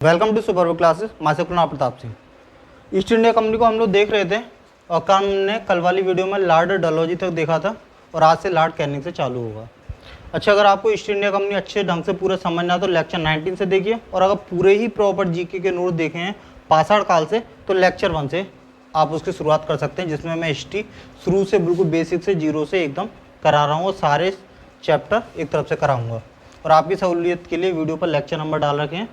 Welcome to super classes. My Kunal Pratap Singh. East India company को हम लोग देख रहे थे और काम ने कल वाली वीडियो में लॉर्ड डलहौजी तक देखा था और आज से लॉर्ड कैनिंग से चालू होगा। अच्छा, अगर आपको ईस्ट इंडिया कंपनी अच्छे ढंग से पूरा समझना है तो लेक्चर 19 से देखिए, और अगर पूरे ही प्रॉपर जीके के नोट देखे हैं पाषाण काल से तो लेक्चर 1 से आप उसकी शुरुआत कर सकते हैं, जिसमें मैं हिस्ट्री शुरू से बिल्कुल बेसिक से जीरो से एकदम करा रहा हूँ और सारे चैप्टर एक तरफ से कराऊँगा। और आपकी सहूलियत के लिए वीडियो पर लेक्चर नंबर डाल रखे हैं,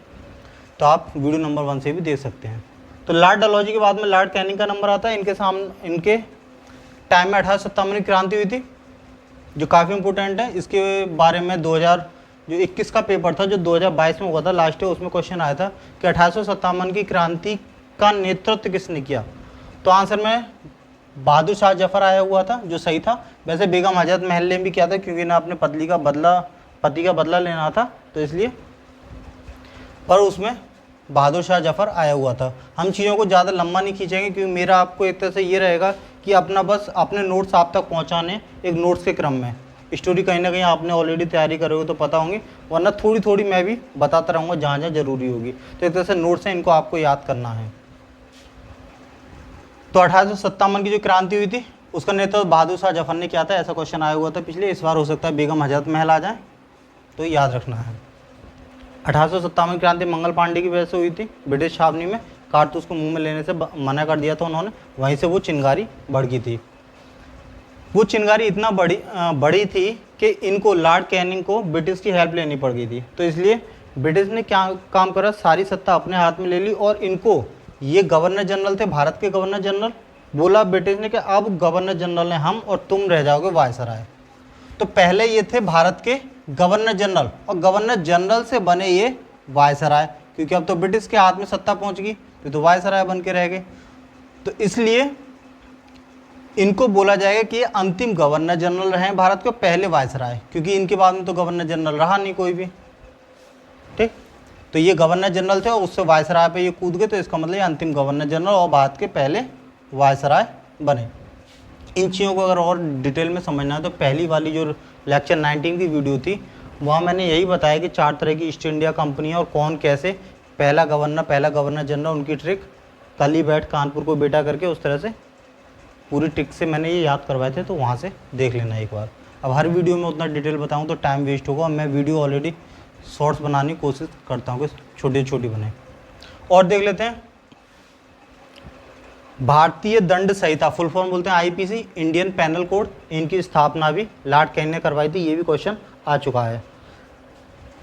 तो आप वीडियो नंबर 1 से भी देख सकते हैं। तो लॉर्ड डलहौजी के बाद में लॉर्ड कैनिंग का नंबर आता है। इनके टाइम में 1857 की क्रांति हुई थी, जो काफ़ी इंपॉर्टेंट है। इसके बारे में 2021 का पेपर था जो 2022 में हुआ था लास्ट ईयर, उसमें क्वेश्चन आया था कि 1857 की क्रांति का नेतृत्व किसने किया। तो आंसर में बहादुर शाह जफर आया हुआ था, जो सही था। वैसे बेगम हजरत महल ने भी किया था, क्योंकि इन्हें अपने पति का बदला लेना था, तो इसलिए, पर उसमें बहादुर शाह जफर आया हुआ था। हम चीज़ों को ज़्यादा लंबा नहीं खींचेंगे, क्योंकि मेरा आपको एक तरह से ये रहेगा कि अपना बस अपने नोट्स आप तक पहुंचाने एक नोट्स के क्रम में। स्टोरी कहीं ना कहीं आपने ऑलरेडी तैयारी करे हो तो पता होंगी, वरना थोड़ी थोड़ी मैं भी बताता रहूँगा जहाँ जहाँ ज़रूरी होगी। तो एक तरह से नोट्स हैं, इनको आपको याद करना है। तो 1857 की जो क्रांति हुई थी उसका नेतृत्व बहादुर शाह जफर ने किया था। ऐसा क्वेश्चन आया हुआ था पिछले, इस बार हो सकता है बेगम हजरत महल आ जाए, तो याद रखना है। 1857 की क्रांति मंगल पांडे की वजह से हुई थी। ब्रिटिश छावनी में कारतूस को मुंह में लेने से मना कर दिया था उन्होंने, वहीं से वो चिंगारी बढ़ गई थी। वो चिंगारी इतना बड़ी थी कि इनको लॉर्ड कैनिंग को ब्रिटिश की हेल्प लेनी पड़ गई थी। तो इसलिए ब्रिटिश ने क्या काम करा, सारी सत्ता अपने हाथ में ले ली, और इनको, ये गवर्नर जनरल थे, भारत के गवर्नर जनरल, बोला ब्रिटिश ने कि अब गवर्नर जनरल हैं हम और तुम रह जाओगे वायसराय। तो पहले ये थे भारत के गवर्नर जनरल, और गवर्नर जनरल से बने ये वायसराय, क्योंकि अब तो ब्रिटिश के हाथ में सत्ता पहुंच गई, तो वायसराय बन के रह गए। तो इसलिए इनको बोला जाएगा कि ये अंतिम गवर्नर जनरल रहे भारत के, पहले वायसराय, क्योंकि इनके बाद में तो गवर्नर जनरल रहा नहीं कोई भी। ठीक, तो ये गवर्नर जनरल थे और उससे वायसराय पे ये कूद गए, तो इसका मतलब ये अंतिम गवर्नर जनरल और भारत के पहले वायसराय बने। इन चीज़ों को अगर और डिटेल में समझना है तो पहली वाली जो लेक्चर 19 की वीडियो थी वहाँ मैंने यही बताया कि 4 तरह की ईस्ट इंडिया कंपनी है और कौन कैसे, पहला गवर्नर जनरल, उनकी ट्रिक, कल ही बैठ कानपुर को बेटा करके, उस तरह से पूरी ट्रिक से मैंने ये याद करवाए थे, तो वहाँ से देख लेना एक बार। अब हर वीडियो में उतना डिटेल बताऊँ तो टाइम वेस्ट होगा, मैं वीडियो ऑलरेडी शॉर्ट्स बनाने की कोशिश करता हूँ कि छोटी बने। और देख लेते हैं भारतीय दंड संहिता, फुल फॉर्म बोलते हैं आईपीसी, इंडियन पैनल कोड, इनकी स्थापना भी लॉर्ड कैनिंग ने करवाई थी। ये भी क्वेश्चन आ चुका है,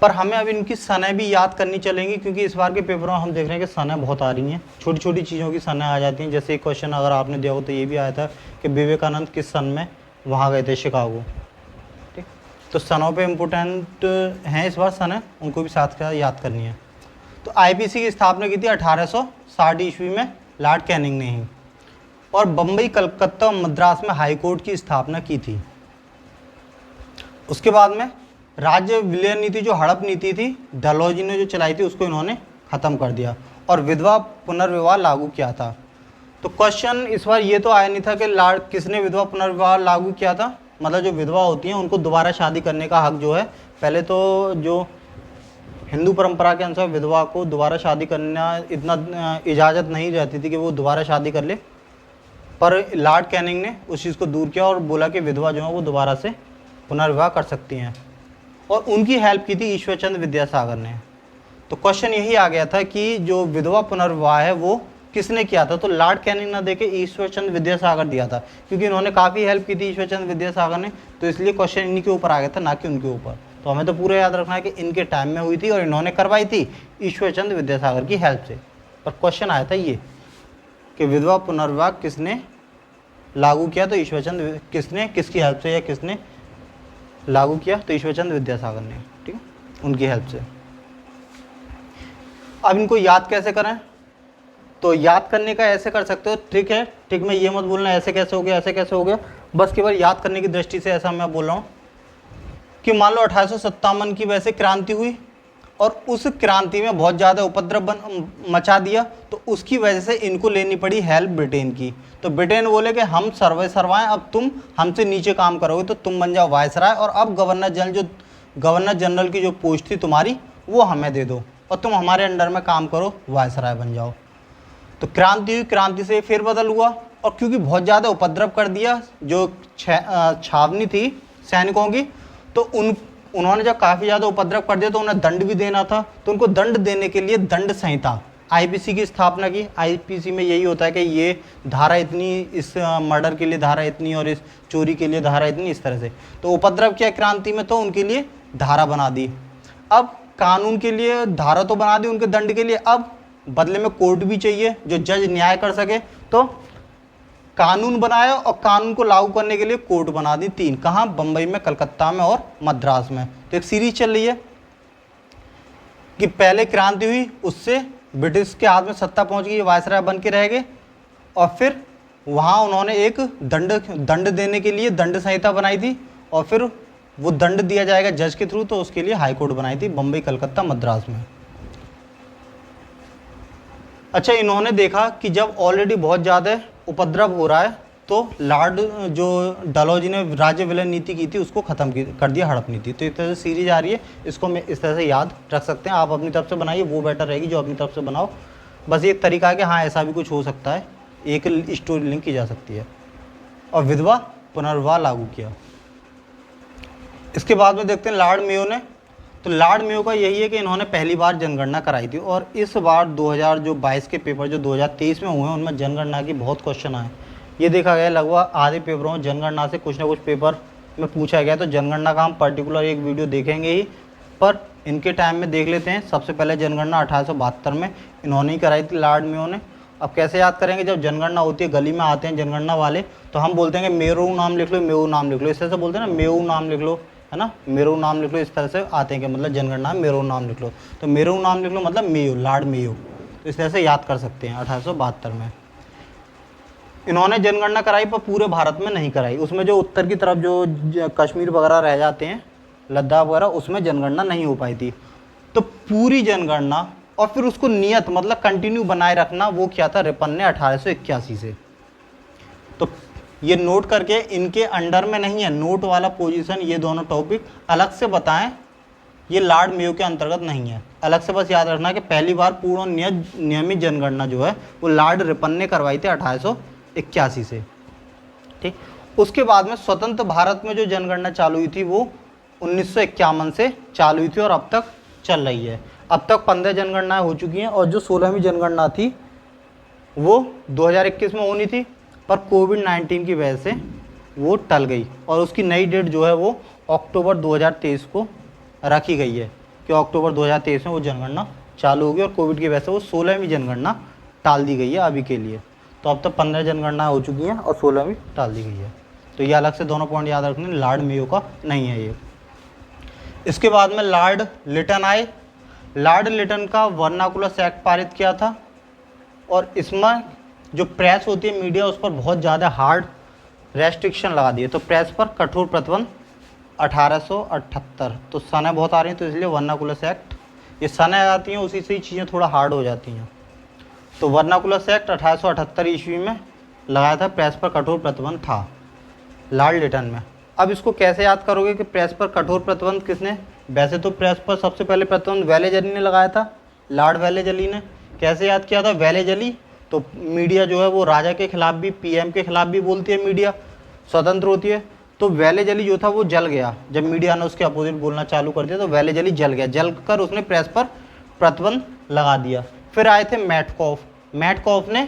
पर हमें अब इनकी सनें भी याद करनी चलेंगी, क्योंकि इस बार के पेपरों में हम देख रहे हैं कि सनें बहुत आ रही हैं, छोटी छोटी चीज़ों की सनें आ जाती हैं। जैसे एक क्वेश्चन अगर आपने दिया हो तो ये भी आया था कि विवेकानंद किस सन में वहाँ गए थे, शिकागो। ठीक, तो सनों पर इम्पोर्टेंट हैं इस बार सनें, उनको भी साथ का याद करनी है। तो आईपीसी की स्थापना की थी 1860 ईस्वी में लॉर्ड कैनिंग ने ही, और बम्बई, कलकत्ता और मद्रास में हाई कोर्ट की स्थापना की थी। उसके बाद में राज्य विलय नीति, जो हड़प नीति थी डलहौजी ने जो चलाई थी, उसको इन्होंने ख़त्म कर दिया और विधवा पुनर्विवाह लागू किया था। तो क्वेश्चन इस बार ये तो आया नहीं था कि लॉर्ड किसने विधवा पुनर्विवाह लागू किया था, मतलब जो विधवा होती हैं उनको दोबारा शादी करने का हक जो है, पहले तो जो हिंदू परंपरा के अनुसार विधवा को दोबारा शादी करना इतना इजाज़त नहीं रहती थी कि वो दोबारा शादी कर ले, पर लॉर्ड कैनिंग ने उस चीज़ को दूर किया और बोला कि विधवा जो है वो दोबारा से पुनर्विवाह कर सकती हैं, और उनकी हेल्प की थी ईश्वरचंद्र विद्यासागर ने। तो क्वेश्चन यही आ गया था कि जो विधवा पुनर्विवाह है वो किसने किया था, तो लॉर्ड कैनिंग ना देके ईश्वरचंद्र विद्यासागर दिया था, क्योंकि इन्होंने काफ़ी हेल्प की थी ईश्वरचंद्र विद्यासागर ने, तो इसलिए क्वेश्चन इन्हीं के ऊपर आ गया था, ना कि उनके ऊपर। तो हमें तो पूरा याद रखना है कि इनके टाइम में हुई थी और इन्होंने करवाई थी ईश्वरचंद्र विद्यासागर की हेल्प से। पर क्वेश्चन आया था ये कि विधवा पुनर्विवाह किसने लागू किया, तो ईश्वरचंद्र, किसकी हेल्प से या किसने लागू किया, तो ईश्वरचंद्र विद्यासागर ने, ठीक है, उनकी हेल्प से। अब इनको याद कैसे करें, तो याद करने का ऐसे कर सकते हो, ट्रिक है, ट्रिक में ये मत बोलना ऐसे कैसे हो गया, ऐसे कैसे हो गया, बस केवल याद करने की दृष्टि से ऐसा मैं बोल रहा हूँ कि मान लो 1857 की वैसे क्रांति हुई और उस क्रांति में बहुत ज़्यादा उपद्रव मचा दिया, तो उसकी वजह से इनको लेनी पड़ी हेल्प ब्रिटेन की। तो ब्रिटेन बोले कि हम सर्वाएं, अब तुम हमसे नीचे काम करोगे तो तुम बन जाओ वायसराय, और अब गवर्नर जनरल की जो पोस्ट थी तुम्हारी वो हमें दे दो। और तुम हमारे अंडर में काम करो, वायसराय बन जाओ। तो क्रांति हुई, क्रांति से फेरबदल हुआ, और क्योंकि बहुत ज़्यादा उपद्रव कर दिया जो छावनी थी सैनिकों की, तो उन्होंने जब काफ़ी ज़्यादा उपद्रव कर दिया तो उन्हें दंड भी देना था। तो उनको दंड देने के लिए दंड संहिता आईपीसी की स्थापना की। आईपीसी में यही होता है कि ये धारा इतनी, इस मर्डर के लिए धारा इतनी, और इस चोरी के लिए धारा इतनी, इस तरह से। तो उपद्रव किया क्रांति में, तो उनके लिए धारा बना दी। अब कानून के लिए धारा तो बना दी उनके दंड के लिए, अब बदले में कोर्ट भी चाहिए जो जज न्याय कर सके। तो कानून बनाया, और कानून को लागू करने के लिए कोर्ट बना दी 3, कहाँ, बंबई में, कलकत्ता में और मद्रास में। तो एक सीरीज चल रही है कि पहले क्रांति हुई, उससे ब्रिटिश के हाथ में सत्ता पहुंच गई, वायसराय बन के रह गए, और फिर वहाँ उन्होंने एक दंड देने के लिए दंड संहिता बनाई थी, और फिर वो दंड दिया जाएगा जज के थ्रू, तो उसके लिए हाई कोर्ट बनाई थी बंबई, कलकत्ता, मद्रास में। अच्छा, इन्होंने देखा कि जब ऑलरेडी बहुत ज़्यादा उपद्रव हो रहा है, तो लॉर्ड जो डलहौजी ने राज्य विलय नीति की थी उसको ख़त्म कर दिया, हड़प नीति। तो एक तरह से सीरीज आ रही है, इसको मैं इस तरह से याद रख सकते हैं। आप अपनी तरफ से बनाइए, वो बेटर रहेगी जो अपनी तरफ से बनाओ। बस ये एक तरीका है कि हाँ ऐसा भी कुछ हो सकता है, एक स्टोरी लिंक की जा सकती है। और विधवा पुनर्विवाह लागू किया। इसके बाद में देखते हैं लॉर्ड मेयो ने। तो लॉर्ड मेयो का यही है कि इन्होंने पहली बार जनगणना कराई थी, और इस बार 2022 के पेपर जो 2023 में हुए हैं उनमें जनगणना की बहुत क्वेश्चन आए। ये देखा गया लगभग आधे पेपरों में जनगणना से कुछ ना कुछ पेपर में पूछा गया। तो जनगणना का हम पर्टिकुलर एक वीडियो देखेंगे ही, पर इनके टाइम में देख लेते हैं। सबसे पहले जनगणना 1872 में इन्होंने ही कराई थी, लॉर्ड मेयो ने। अब कैसे याद करेंगे, जब जनगणना होती है, गली में आते हैं जनगणना वाले, तो हम बोलते हैं कि मेरो नाम लिख लो, मेयो नाम लिख लो, इस तरह से बोलते हैं ना, मेयो नाम लिख लो, है ना, मेरो नाम लिख लो, इस तरह से आते हैं कि मतलब जनगणना मेरो नाम लिख लो। तो मेरो नाम लिख लो मतलब मेयो, लॉर्ड मेयो। तो इस तरह से याद कर सकते हैं। 1872 में इन्होंने जनगणना कराई, पर पूरे भारत में नहीं कराई। उसमें जो उत्तर की तरफ जो कश्मीर वगैरह रह जाते हैं, लद्दाख वगैरह, उसमें जनगणना नहीं हो पाई थी। तो पूरी जनगणना और फिर उसको नियत मतलब कंटिन्यू बनाए रखना, वो किया था रिपन ने 1881 से। तो ये नोट करके, इनके अंडर में नहीं है नोट वाला पोजीशन, ये दोनों टॉपिक अलग से बताएं, ये लॉर्ड मेयो के अंतर्गत नहीं है। अलग से बस याद रखना कि पहली बार पूर्ण नियमित जनगणना जो है वो लॉर्ड रिपन ने करवाई थी 1881 से। ठीक, उसके बाद में स्वतंत्र भारत में जो जनगणना चालू हुई थी वो 1951 से चालू हुई थी, और अब तक चल रही है। अब तक 15 जनगणनाएं हो चुकी हैं, और जो 16वीं जनगणना थी वो 2021 में होनी थी, पर कोविड-19 की वजह से वो टल गई, और उसकी नई डेट जो है वो अक्टूबर 2023 को रखी गई है कि अक्टूबर 2023 में वो जनगणना चालू होगी, और कोविड की वजह से वो 16वीं जनगणना टाल दी गई है अभी के लिए। तो अब तक 15 जनगणना हो चुकी हैं और 16वीं टाल दी गई है। तो ये अलग से दोनों पॉइंट याद रखने, लॉर्ड मेयो का नहीं है ये। इसके बाद में लॉर्ड लिटन आए। लॉर्ड लिटन का वर्नाकुलर एक्ट पारित किया था, और इसमें जो प्रेस होती है, मीडिया, उस पर बहुत ज़्यादा हार्ड रेस्ट्रिक्शन लगा दिए। तो प्रेस पर कठोर प्रतिबंध 1878। तो सनें बहुत आ रही हैं, तो इसलिए वर्नाकुलर एक्ट, ये सनें आती हैं उसी से ही चीज़ें थोड़ा हार्ड हो जाती हैं। तो वर्नाकुलर एक्ट 1878 ईस्वी में लगाया था, प्रेस पर कठोर प्रतिबंध था लॉर्ड लिटन में। अब इसको कैसे याद करोगे कि प्रेस पर कठोर प्रतिबंध किसने? वैसे तो प्रेस पर सबसे पहले प्रतिबंध वेलेजली ने लगाया था, लॉर्ड वेलेजली ने। कैसे याद किया था? वेलेजली तो मीडिया जो है वो राजा के खिलाफ भी, पीएम के खिलाफ भी बोलती है, मीडिया स्वतंत्र होती है। तो वेलेजली जो था वो जल गया, जब मीडिया ने उसके अपोजिट बोलना चालू कर दिया तो वेलेजली जल गया, जलकर उसने प्रेस पर प्रतिबंध लगा दिया। फिर आए थे मैटकॉफ। मैटकॉफ ने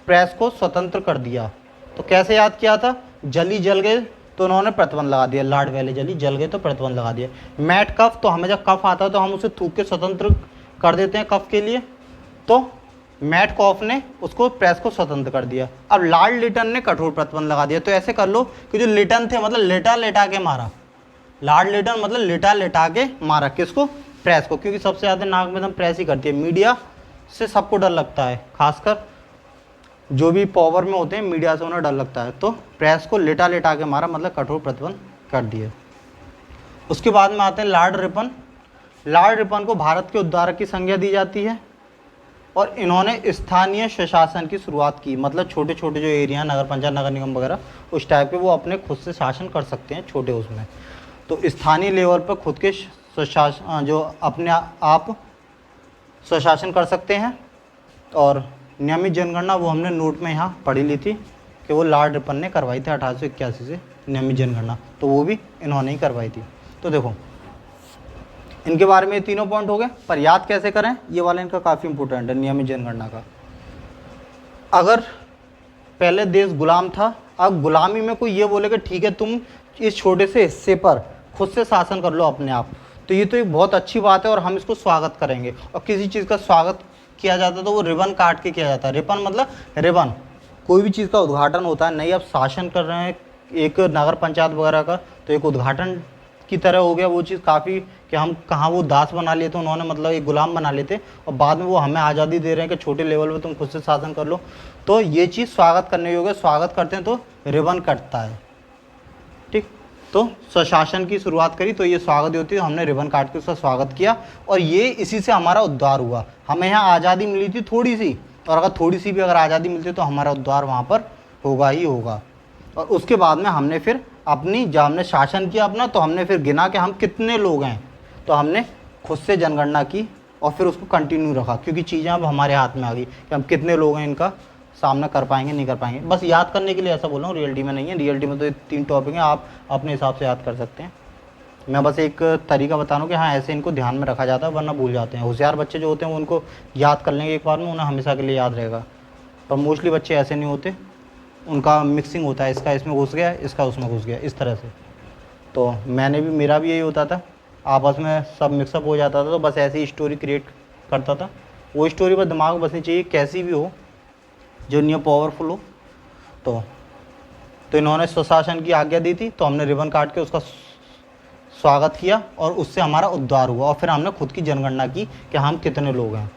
प्रेस को स्वतंत्र कर दिया। तो कैसे याद किया था? जली जल गए तो उन्होंने प्रतिबंध लगा दिया, लॉर्ड वेलेजली जल गए तो प्रतिबंध लगा दिया। मैट कफ, तो हमें जब कफ आता है तो हम उसे थूक के स्वतंत्र कर देते हैं कफ के लिए, तो मैट कॉफ ने उसको प्रेस को स्वतंत्र कर दिया। अब लॉर्ड लिटन ने कठोर प्रतिबंध लगा दिया। तो ऐसे कर लो कि जो लिटन थे मतलब लेटा लेटा के मारा, लॉर्ड लिटन मतलब लेटा लेटा के मारा किसको? प्रेस को, क्योंकि सबसे ज़्यादा नाक में दम प्रेस ही करती है। मीडिया से सबको डर लगता है, खासकर जो भी पावर में होते हैं मीडिया से उन्हें डर लगता है। तो प्रेस को लेटा लेटा के मारा, मतलब कठोर प्रतिबंध कर दिए। उसके बाद में आते हैं लॉर्ड रिपन। लॉर्ड रिपन को भारत के उद्धारक की संज्ञा दी जाती है, और इन्होंने स्थानीय स्वशासन की शुरुआत की। मतलब छोटे छोटे जो एरिया, नगर पंचायत, नगर निगम वगैरह उस टाइप के, वो अपने खुद से शासन कर सकते हैं छोटे उसमें। तो स्थानीय लेवल पर खुद के स्वशासन, जो अपने आप स्वशासन कर सकते हैं। और नियमित जनगणना वो हमने नोट में यहाँ पढ़ी ली थी कि वो लॉर्ड रिपन ने करवाई थी 1881 से नियमित जनगणना, तो वो भी इन्होंने ही करवाई थी। तो देखो इनके बारे में ये तीनों पॉइंट हो गए, पर याद कैसे करें ये वाला इनका काफ़ी इंपॉर्टेंट है नियमित जनगणना का। अगर पहले देश गुलाम था, अब गुलामी में कोई ये बोले कि ठीक है तुम इस छोटे से हिस्से पर खुद से शासन कर लो अपने आप, तो ये तो एक बहुत अच्छी बात है और हम इसको स्वागत करेंगे। और किसी चीज़ का स्वागत किया जाता है तो वो रिबन काट के किया जाता है। रिबन मतलब रिबन, कोई भी चीज़ का उद्घाटन होता है, नहीं अब शासन कर रहे हैं एक नगर पंचायत वगैरह का, तो एक उद्घाटन की तरह हो गया वो चीज़ काफ़ी, कि हम कहाँ वो दास बना लिए थे उन्होंने, मतलब एक गुलाम बना लेते, और बाद में वो हमें आज़ादी दे रहे हैं कि छोटे लेवल पे तुम खुद से शासन कर लो। तो ये चीज़ स्वागत करने योग्य, स्वागत करते हैं तो रिबन कटता है, ठीक। तो स्वशासन की शुरुआत करी तो ये स्वागत होती है, हमने रिबन काट के उसका स्वागत किया, और ये इसी से हमारा उद्धार हुआ। हमें यहाँ आज़ादी मिली थी थोड़ी सी, और अगर थोड़ी सी भी अगर आज़ादी मिलती तो हमारा उद्धार वहाँ पर होगा ही होगा। और उसके बाद में हमने फिर अपनी, जब हमने शासन किया अपना, तो हमने फिर गिना कि हम कितने लोग हैं, तो हमने खुद से जनगणना की और फिर उसको कंटिन्यू रखा, क्योंकि चीज़ें अब हमारे हाथ में आ गई कि हम कितने लोग हैं, इनका सामना कर पाएंगे नहीं कर पाएंगे। बस याद करने के लिए ऐसा बोल रहा हूँ, रियलिटी में नहीं है। रियलिटी में तो ये 3 टॉपिक हैं, आप अपने हिसाब से याद कर सकते हैं। मैं बस एक तरीका बता रहा हूँ कि हाँ ऐसे इनको ध्यान में रखा जाता है, वरना भूल जाते हैं। होशियार बच्चे जो होते हैं वो उनको याद कर लेंगे एक बार में, उन्हें हमेशा के लिए याद रहेगा। पर मोस्टली बच्चे ऐसे नहीं होते, उनका मिक्सिंग होता है, इसका इसमें घुस गया, इसका उसमें घुस गया, इस तरह से। तो मेरा भी यही होता था, आपस में सब मिक्सअप हो जाता था, तो बस ऐसी स्टोरी क्रिएट करता था। वो स्टोरी बस दिमाग में बसनी चाहिए, कैसी भी हो, जो नहीं पावरफुल हो। तो इन्होंने स्वशासन की आज्ञा दी थी, तो हमने रिबन काट के उसका स्वागत किया और उससे हमारा उद्धार हुआ। और फिर हमने खुद की जनगणना की कि हम कितने लोग हैं,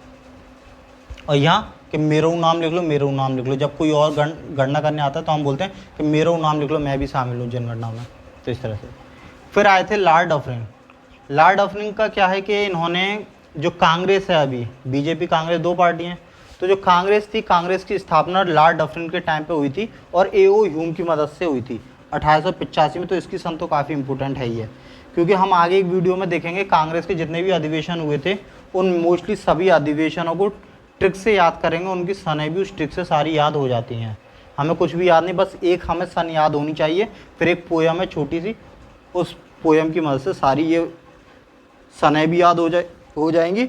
और यहाँ कि मेरा नाम लिख लो, मेरा नाम लिख लो। जब कोई और गणना करने आता है तो हम बोलते हैं कि मेरा नाम लिख लो, मैं भी शामिल हूँ जनगणना में। तो इस तरह से फिर आए थे लॉर्ड डफरिन। लॉर्ड डफरिन का क्या है कि इन्होंने, जो कांग्रेस है, अभी बीजेपी कांग्रेस 2 पार्टी हैं, तो जो कांग्रेस थी, कांग्रेस की स्थापना लॉर्ड डफरिन के टाइम पे हुई थी और A.O. ह्यूम की मदद से हुई थी 1885 में। तो इसकी सन तो काफ़ी इंपॉर्टेंट है ही है, क्योंकि हम आगे एक वीडियो में देखेंगे कांग्रेस के जितने भी अधिवेशन हुए थे उन मोस्टली सभी अधिवेशनों को ट्रिक से याद करेंगे, उनकी सनें भी उस ट्रिक से सारी याद हो जाती हैं। हमें कुछ भी याद नहीं, बस एक हमें सन याद होनी चाहिए, फिर एक पोयम है छोटी सी, उस पोयम की मदद से सारी ये सनें भी याद हो जाएंगी,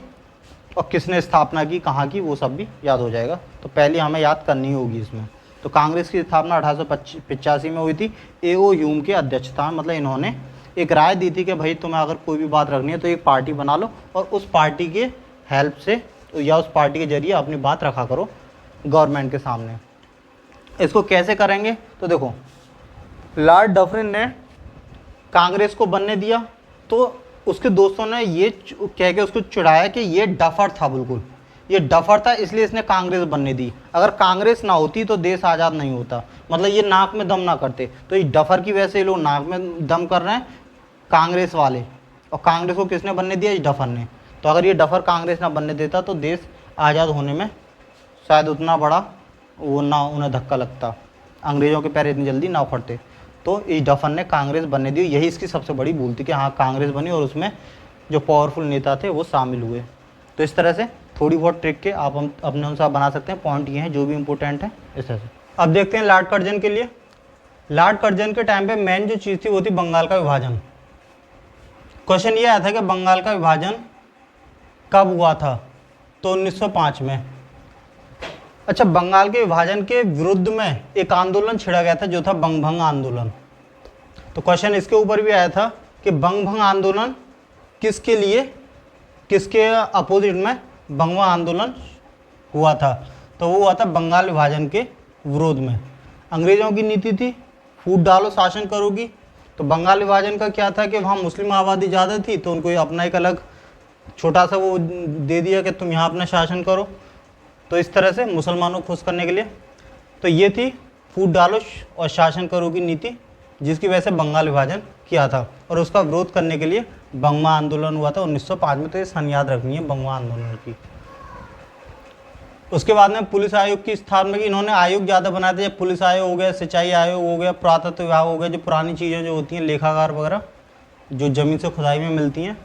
और किसने स्थापना की, कहाँ की, वो सब भी याद हो जाएगा। तो पहले हमें याद करनी होगी इसमें। तो कांग्रेस की स्थापना 1885 में हुई थी A.O. ह्यूम के अध्यक्षता में। मतलब इन्होंने एक राय दी थी कि भाई तुम्हें अगर कोई भी बात रखनी है तो एक पार्टी बना लो, और उस पार्टी के हेल्प से या उस पार्टी के जरिए अपनी बात रखा करो गवर्नमेंट के सामने। इसको कैसे करेंगे, तो देखो लॉर्ड डफरिन ने कांग्रेस को बनने दिया, तो उसके दोस्तों ने ये कह के उसको चिढ़ाया कि ये डफर था, बिल्कुल ये डफर था, इसलिए इसने कांग्रेस बनने दी। अगर कांग्रेस ना होती तो देश आज़ाद नहीं होता। मतलब ये नाक में दम ना करते, तो ये डफर की वजह से ये लोग नाक में दम कर रहे हैं कांग्रेस वाले, और कांग्रेस को किसने बनने दिया, इस डफर ने। तो अगर ये डफर कांग्रेस ना बनने देता तो देश आज़ाद होने में शायद उतना बड़ा वो ना उन्हें धक्का लगता, अंग्रेज़ों के पैर इतनी जल्दी ना उखड़ते। तो इस डफर ने कांग्रेस बनने दी, यही इसकी सबसे बड़ी भूल थी कि हाँ कांग्रेस बनी और उसमें जो पावरफुल नेता थे वो शामिल हुए। तो इस तरह से थोड़ी बहुत ट्रिक के आप हम अपने अनुसार बना सकते हैं, पॉइंट ये हैं जो भी इंपॉर्टेंट है इस तरह से। अब देखते हैं लॉर्ड कर्जन के लिए। लॉर्ड कर्जन के टाइम पे मेन जो चीज़ थी वो थी बंगाल का विभाजन। क्वेश्चन ये आया था कि बंगाल का विभाजन कब हुआ था, तो 1905 में। अच्छा, बंगाल के विभाजन के विरुद्ध में एक आंदोलन छिड़ा गया था जो था बंग भंग आंदोलन। तो क्वेश्चन इसके ऊपर भी आया था कि बंग भंग आंदोलन किसके लिए, किसके अपोजिट में बंगवा आंदोलन हुआ था, तो वो हुआ था बंगाल विभाजन के विरोध में। अंग्रेज़ों की नीति थी फूट डालो शासन करोगी। तो बंगाल विभाजन का क्या था कि वहाँ मुस्लिम आबादी ज़्यादा थी, तो उनको अपना एक अलग छोटा सा वो दे दिया कि तुम यहाँ अपना शासन करो। तो इस तरह से मुसलमानों को खुश करने के लिए, तो ये थी फूट डालो और शासन करो की नीति, जिसकी वजह से बंगाल विभाजन किया था। और उसका विरोध करने के लिए बंगवा आंदोलन हुआ था 1905 में। तो ये सन याद रखनी है बंगवा आंदोलन की। उसके बाद में पुलिस आयोग की स्थापना की। इन्होंने आयोग ज़्यादा बनाए थे, जब पुलिस आयोग हो गया, सिंचाई आयोग हो गया, पुरातत्व विभाग हो गया, जो पुरानी चीज़ें जो होती हैं लेखाकार वगैरह जो ज़मीन से खुदाई में मिलती हैं,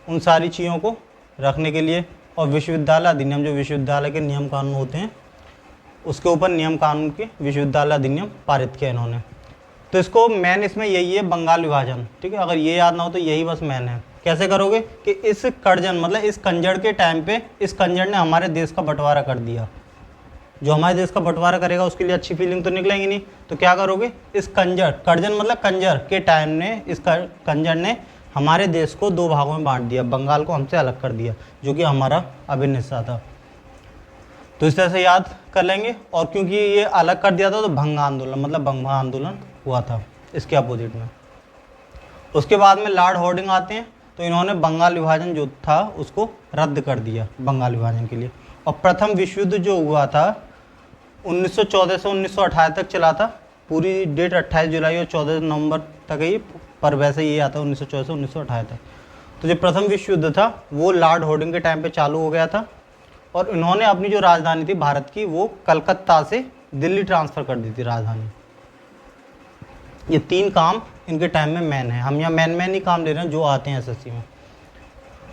उन सारी चीज़ों को रखने के लिए और विश्वविद्यालय अधिनियम, जो विश्वविद्यालय के नियम कानून होते हैं उसके ऊपर नियम कानून के विश्वविद्यालय अधिनियम पारित किया इन्होंने। तो इसको मेन इसमें यही है, बंगाल विभाजन, ठीक है। अगर ये याद ना हो तो यही बस मेन है। कैसे करोगे कि इस कर्जन मतलब इस कंजड़ के टाइम पे इस कंजड़ ने हमारे देश का बंटवारा कर दिया। जो हमारे देश का बंटवारा करेगा उसके लिए अच्छी फीलिंग तो निकलेंगी नहीं, तो क्या करोगे, इस कंजर, कर्जन मतलब कंजर के टाइम ने इस कंजर ने हमारे देश को दो भागों में बांट दिया, बंगाल को हमसे अलग कर दिया जो कि हमारा अभिन्न हिस्सा था। तो इस तरह से याद कर लेंगे। और क्योंकि ये अलग कर दिया था तो भंग आंदोलन मतलब बंगा आंदोलन हुआ था इसके अपोजिट में। उसके बाद में लॉर्ड हॉर्डिंग आते हैं, तो इन्होंने बंगाल विभाजन जो था उसको रद्द कर दिया बंगाल विभाजन के लिए। और प्रथम विश्व युद्ध जो हुआ था 1914 से 1928 तक चला था। पूरी डेट 28 जुलाई और 14 नवंबर तक ही, पर वैसे ये आता है 1914 से 1928 तक। तो जो प्रथम विश्व युद्ध था वो लॉर्ड हॉर्डिंग के टाइम पे चालू हो गया था। और इन्होंने अपनी जो राजधानी थी भारत की वो कलकत्ता से दिल्ली ट्रांसफ़र कर दी थी राजधानी। ये तीन काम इनके टाइम में मैन है। हम यहाँ मैन ही काम ले रहे हैं जो आते हैं एसएससी में।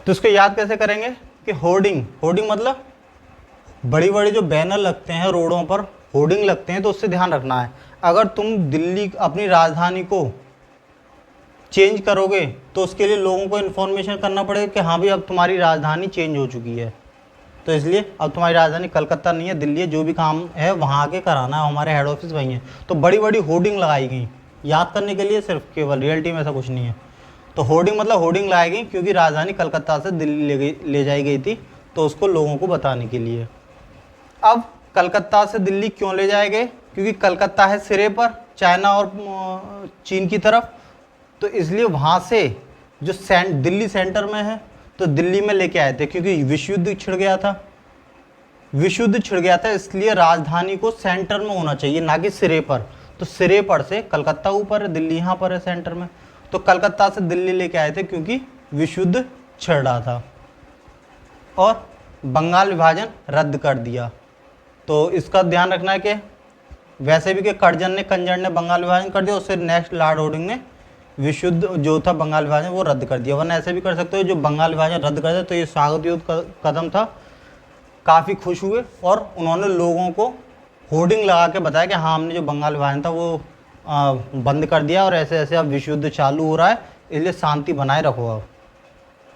तो इसको याद कैसे करेंगे कि होर्डिंग, होर्डिंग मतलब बड़ी बड़ी जो बैनर लगते हैं रोडों पर, होर्डिंग लगते हैं, तो उससे ध्यान रखना है। अगर तुम दिल्ली अपनी राजधानी को चेंज करोगे तो उसके लिए लोगों को इन्फॉर्मेशन करना पड़ेगा कि हाँ भाई अब तुम्हारी राजधानी चेंज हो चुकी है। तो इसलिए अब तुम्हारी राजधानी कलकत्ता नहीं है, दिल्ली है। जो भी काम है वहाँ आके कराना है, हमारे हेड ऑफिस वहीं है। तो बड़ी बड़ी होर्डिंग लगाई गई याद करने के लिए सिर्फ, केवल रियलिटी में ऐसा कुछ नहीं है। तो होर्डिंग मतलब होर्डिंग लगाई गई क्योंकि राजधानी कलकत्ता से दिल्ली ले जाई गई थी, तो उसको लोगों को बताने के लिए। अब कलकत्ता से दिल्ली क्यों ले जाए गए, क्योंकि कलकत्ता है सिरे पर चाइना और चीन की तरफ, तो इसलिए वहाँ से जो दिल्ली सेंटर में है तो दिल्ली में लेके आए थे। क्योंकि विश्व युद्ध छिड़ गया था, विश्व युद्ध छिड़ गया था, इसलिए राजधानी को सेंटर में होना चाहिए ना कि सिरे पर। तो सिरे पर से कलकत्ता ऊपर है, दिल्ली यहाँ पर है सेंटर में, तो कलकत्ता से दिल्ली लेके आए थे क्योंकि विश्व युद्ध छिड़ रहा था। और बंगाल विभाजन रद्द कर दिया। तो इसका ध्यान रखना है कि वैसे भी कि कंजर ने बंगाल विभाजन कर दिया, उससे नेक्स्ट लॉर्ड हॉर्डिंग ने विश्व युद्ध जो था बंगाल विभाजन वो रद्द कर दिया। वरना ऐसे भी कर सकते हो जो बंगाल विभाजन रद्द कर दिया तो ये स्वागत योग्य कदम था। काफ़ी खुश हुए और उन्होंने लोगों को होर्डिंग लगा के बताया कि हाँ हमने जो बंगाल विभाजन था वो बंद कर दिया और ऐसे ऐसे अब विश्व युद्ध चालू हो रहा है, इसलिए शांति बनाए रखो। अब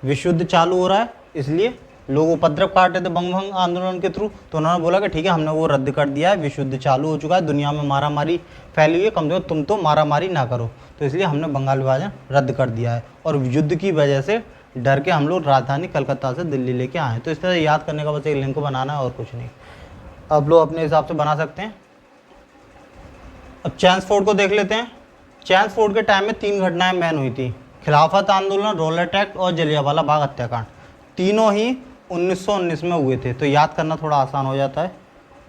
विश्व युद्ध चालू हो रहा है इसलिए लोग उपद्रव काट रहे थे बंग आंदोलन के थ्रू, तो उन्होंने बोला कि ठीक है हमने वो रद्द कर दिया है, विश्व युद्ध चालू हो चुका है, दुनिया में मारामारी फैली हुई है, कम से कम तुम तो मारामारी ना करो, तो इसलिए हमने बंगाल विभाजन रद्द कर दिया है। और युद्ध की वजह से डर के हम लोग राजधानी कलकत्ता से दिल्ली लेके आए। तो इस तरह याद करने का बस एक लिंक बनाना है और कुछ नहीं। अब लोग अपने हिसाब से बना सकते हैं। अब चैम्सफोर्ड को देख लेते हैं। चैम्सफोर्ड के टाइम में 3 घटनाएं मैन हुई थी, खिलाफत आंदोलन, रॉलेट एक्ट और जलियांवाला बाग हत्याकांड। तीनों ही 1919 में हुए थे, तो याद करना थोड़ा आसान हो जाता है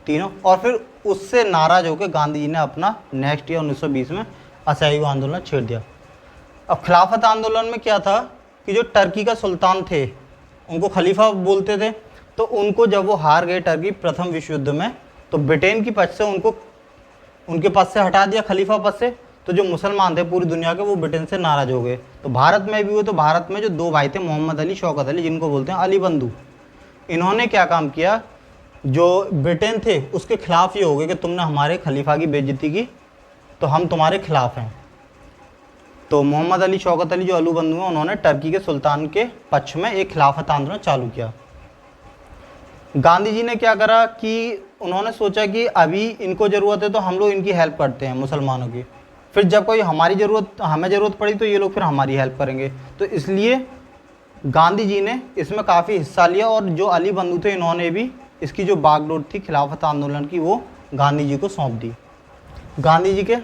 तीनों। और फिर उससे नाराज होकर गांधी जी ने अपना नेक्स्ट ईयर 1920 में असहयोग आंदोलन छेड़ दिया। अब खिलाफत आंदोलन में क्या था कि जो टर्की का सुल्तान थे उनको खलीफा बोलते थे, तो उनको जब वो हार गए टर्की प्रथम विश्व युद्ध में, तो ब्रिटेन की पक्ष से उनको उनके पद से हटा दिया, खलीफा पद से। तो जो मुसलमान थे पूरी दुनिया के वो ब्रिटेन से नाराज हो गए। तो भारत में भी हुए, तो भारत में जो 2 भाई थे मोहम्मद अली, शौकत अली, जिनको बोलते हैं अली बंधु, इन्होंने क्या काम किया, जो ब्रिटेन थे उसके खिलाफ ये हो गए कि तुमने हमारे खलीफा की बेइज्जती की तो हम तुम्हारे खिलाफ हैं। तो मोहम्मद अली, शौकत अली जो अली बंधु हैं, उन्होंने टर्की के सुल्तान के पक्ष में एक खिलाफत आंदोलन चालू किया। गांधी जी ने क्या करा कि उन्होंने सोचा कि अभी इनको ज़रूरत है तो हम लोग इनकी हेल्प करते हैं मुसलमानों की, फिर जब कोई हमें ज़रूरत पड़ी तो ये लोग फिर हमारी हेल्प करेंगे। तो इसलिए गांधी जी ने इसमें काफ़ी हिस्सा लिया और जो अली बंधु थे इन्होंने भी इसकी जो बागडोर थी खिलाफत आंदोलन की वो गांधी जी को सौंप दी। गांधी जी के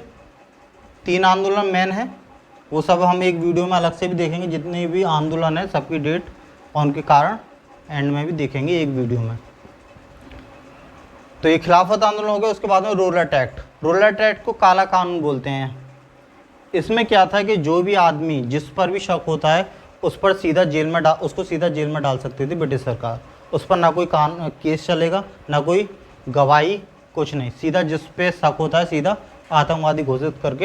3 आंदोलन मेन हैं, वो सब हम एक वीडियो में अलग से भी देखेंगे। जितने भी आंदोलन है सबकी डेट और उनके कारण एंड में भी देखेंगे एक वीडियो में। तो ये खिलाफत आंदोलन हो गया। उसके बाद में रोलेट एक्ट। रोलेट एक्ट को काला कानून बोलते हैं। इसमें क्या था कि जो भी आदमी जिस पर भी शक होता है उस पर सीधा उसको सीधा जेल में डाल सकती थी ब्रिटिश सरकार। उस पर ना कोई केस चलेगा, ना कोई गवाही, कुछ नहीं। सीधा जिस पे शक होता है सीधा आतंकवादी घोषित करके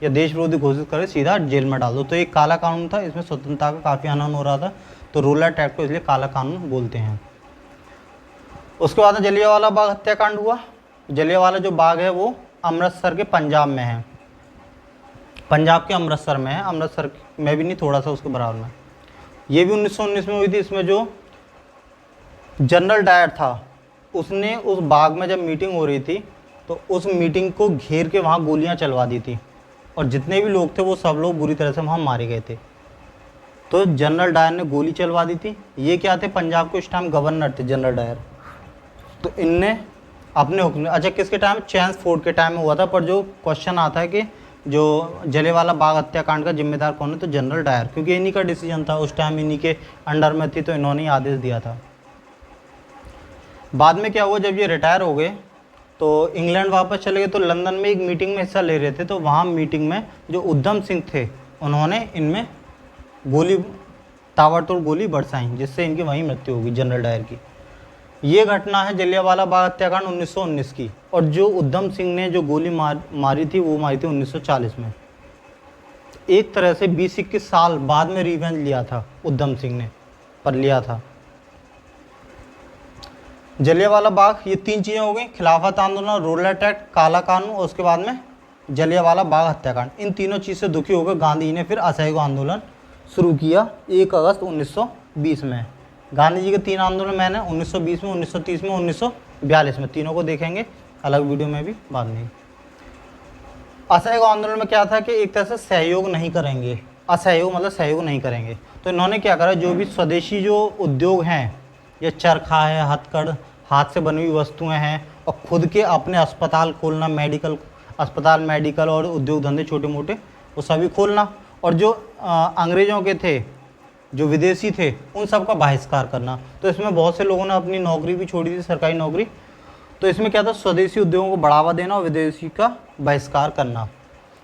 या देश विरोधी घोषित करके सीधा जेल में डाल दो। तो एक काला कानून था, इसमें स्वतंत्रता का काफ़ी हनन हो रहा था, तो रोलेट एक्ट को इसलिए काला कानून बोलते हैं। उसके बाद में जलियांवाला बाग हत्याकांड हुआ। जलियांवाला जो बाग है वो अमृतसर के पंजाब में है, पंजाब के अमृतसर में है, अमृतसर में भी नहीं, थोड़ा सा उसके बराबर में। ये भी 1919 में हुई थी। इसमें जो जनरल डायर था उसने उस बाग में जब मीटिंग हो रही थी तो उस मीटिंग को घेर के वहाँ गोलियाँ चलवा दी थी और जितने भी लोग थे वो सब लोग बुरी तरह से वहाँ मारे गए थे। तो जनरल डायर ने गोली चलवा दी थी। ये क्या थे, पंजाब के उस टाइम गवर्नर थे जनरल डायर। तो इनने अपने हुक्म, अच्छा किसके टाइम, चैम्सफोर्ड के टाइम में हुआ था। पर जो क्वेश्चन आता है कि जो जलियांवाला बाग हत्याकांड का जिम्मेदार कौन है, तो जनरल डायर, क्योंकि इन्हीं का डिसीजन था, उस टाइम इन्हीं के अंडर में थी तो इन्होंने ही आदेश दिया था। बाद में क्या हुआ, जब ये रिटायर हो गए तो इंग्लैंड वापस चले गए। तो लंदन में एक मीटिंग में हिस्सा ले रहे थे, तो वहाँ मीटिंग में जो उधम सिंह थे उन्होंने इनमें गोली, ताबड़तोड़ गोली बरसाई, जिससे इनकी वहीं मृत्यु होगी जनरल डायर की। ये घटना है जलियांवाला बाग हत्याकांड 1919 की। और जो उधम सिंह ने जो गोली मारी थी वो मारी थी 1940 में। एक तरह से 20-21 साल बाद में रिवेंज लिया था उधम सिंह ने, पर लिया था। जलियांवाला बाग, ये 3 चीज़ें हो गई, खिलाफत आंदोलन, रोलेट एक्ट, काला कानून, और उसके बाद में जलियांवाला बाग हत्याकांड। इन तीनों चीज़ से दुखी होकर गांधी जी ने फिर असहयोग आंदोलन शुरू किया 1 अगस्त 1920 में। गांधी जी के 3 आंदोलन मैंने 1920 में, 1930 में, 1942 में, तीनों को देखेंगे अलग वीडियो में भी बाद में। असहयोग आंदोलन में क्या था कि एक तरह से सहयोग नहीं करेंगे, असहयोग मतलब सहयोग नहीं करेंगे। तो इन्होंने क्या करा, जो भी स्वदेशी जो उद्योग हैं, ये चरखा है, हथकड़, हाथ से बनी हुई वस्तुएं हैं, और खुद के अपने अस्पताल खोलना, मेडिकल अस्पताल, मेडिकल और उद्योग धंधे छोटे मोटे वो सभी खोलना, और जो अंग्रेज़ों के थे, जो विदेशी थे, उन सब का बहिष्कार करना। तो इसमें बहुत से लोगों ने अपनी नौकरी भी छोड़ी थी, सरकारी नौकरी। तो इसमें क्या था, स्वदेशी उद्योगों को बढ़ावा देना और विदेशी का बहिष्कार करना।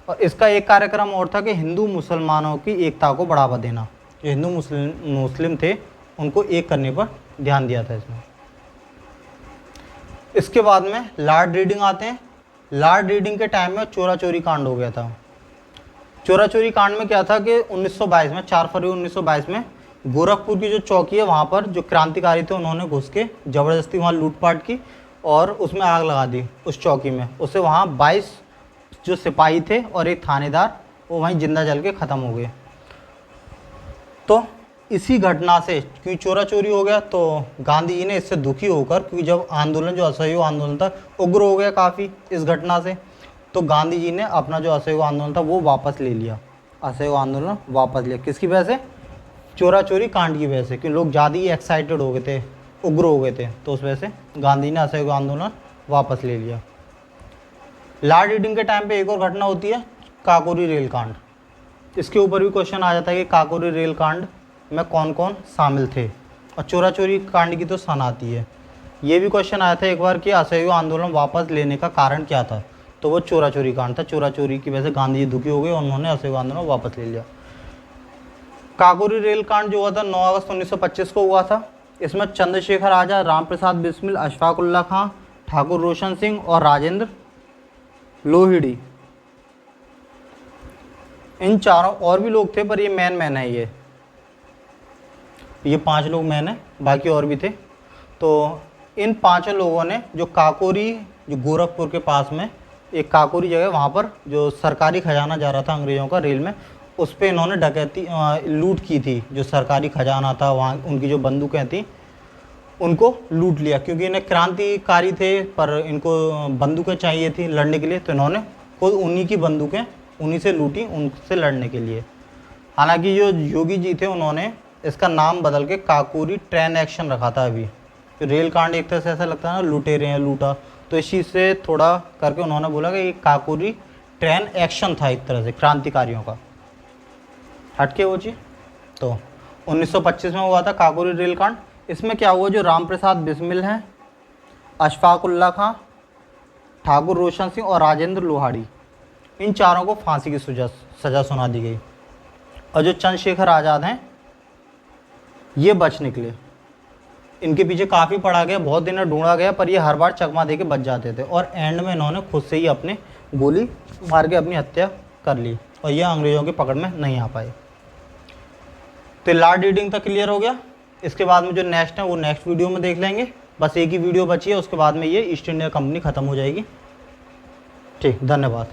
और इसका एक कार्यक्रम और था कि हिंदू मुसलमानों की एकता को बढ़ावा देना। जो हिंदू मुस्लिम थे उनको एक करने पर ध्यान दिया था इसमें। इसके बाद में लॉर्ड रीडिंग आते हैं। लॉर्ड रीडिंग के टाइम में चोरा चोरी कांड हो गया था। चोरा चोरी कांड में क्या था कि 1922 में, 4 फरवरी 1922 में गोरखपुर की जो चौकी है वहाँ पर जो क्रांतिकारी थे उन्होंने घुस के ज़बरदस्ती वहाँ लूटपाट की और उसमें आग लगा दी उस चौकी में। उससे वहाँ 22 जो सिपाही थे और एक थानेदार वो वहीं जिंदा जल के ख़त्म हो गए। तो इसी घटना से, क्योंकि चोरा चोरी हो गया, तो गांधी जी ने इससे दुखी होकर, क्योंकि जब आंदोलन जो असहयोग आंदोलन था उग्र हो गया काफ़ी इस घटना से, तो गांधी जी ने अपना जो असहयोग आंदोलन था वो वापस ले लिया। असहयोग आंदोलन वापस लिया किसकी वजह से, चोरा चोरी कांड की वजह से, क्योंकि लोग ज़्यादा ही एक्साइटेड हो गए थे, उग्र हो गए थे, तो उस वजह से गांधी ने असहयोग आंदोलन वापस ले लिया। लॉर्ड रीडिंग के टाइम पे एक और घटना होती है, काकोरी रेल कांड। इसके ऊपर भी क्वेश्चन आ जाता है कि काकोरी रेल कांड में कौन कौन शामिल थे, और चोरा चोरी कांड की तो सन आती है। ये भी क्वेश्चन आया था एक बार कि असहयोग आंदोलन वापस लेने का कारण क्या था, तो वो चोरा चोरी कांड था। चोरा चोरी की वजह से गांधी जी दुखी हो गए और उन्होंने असहयोग आंदोलन वापस ले लिया। काकोरी रेल कांड जो हुआ था 9 अगस्त 1925 को हुआ था। इसमें चंद्रशेखर आज़ाद, राम प्रसाद बिस्मिल, अशफाक उल्लाह खां, ठाकुर रोशन सिंह और राजेंद्र लोहिड़ी, इन चारों, और भी लोग थे पर ये मैन है। ये 5 लोग मैन है, बाकी और भी थे। तो इन 5 लोगों ने जो काकोरी, जो गोरखपुर के पास में एक काकोरी जगह, वहाँ पर जो सरकारी खजाना जा रहा था अंग्रेज़ों का रेल में, उस पर इन्होंने डकैती, लूट की थी। जो सरकारी खजाना था वहाँ, उनकी जो बंदूकें थी उनको लूट लिया, क्योंकि इन्हें क्रांतिकारी थे पर इनको बंदूकें चाहिए थी लड़ने के लिए, तो इन्होंने खुद उन्हीं की बंदूकें उन्हीं से लूटी, उनसे लड़ने के लिए। हालांकि जो योगी जी थे उन्होंने इसका नाम बदल के काकोरी ट्रेन एक्शन रखा था। अभी तो रेल कांड एक तरह से ऐसा लगता है ना, लूटे रहे हैं, लूटा, तो इस चीज़ से थोड़ा करके उन्होंने बोला कि ये काकोरी ट्रेन एक्शन था एक तरह से क्रांतिकारियों का, हटके वो चीज़। तो 1925 में हुआ था काकोरी रेल कांड। इसमें क्या हुआ, जो राम प्रसाद बिस्मिल हैं, अशफाक उल्लाह खां, ठाकुर रोशन सिंह और राजेंद्र लोहाड़ी, इन चारों को फांसी की सज़ा सुना दी गई। और जो चंद्रशेखर आज़ाद हैं ये बच निकले। इनके पीछे काफ़ी पड़ा गया, बहुत दिन ढूंढा गया, पर ये हर बार चकमा दे के बच जाते थे, और एंड में इन्होंने खुद से ही अपने गोली मार के अपनी हत्या कर ली, और ये अंग्रेज़ों की पकड़ में नहीं आ पाए। तो लॉर्ड रीडिंग तक क्लियर हो गया। इसके बाद में जो नेक्स्ट है वो नेक्स्ट वीडियो में देख लेंगे। बस एक ही वीडियो बची है, उसके बाद में ये ईस्ट इंडिया कंपनी ख़त्म हो जाएगी। ठीक, धन्यवाद।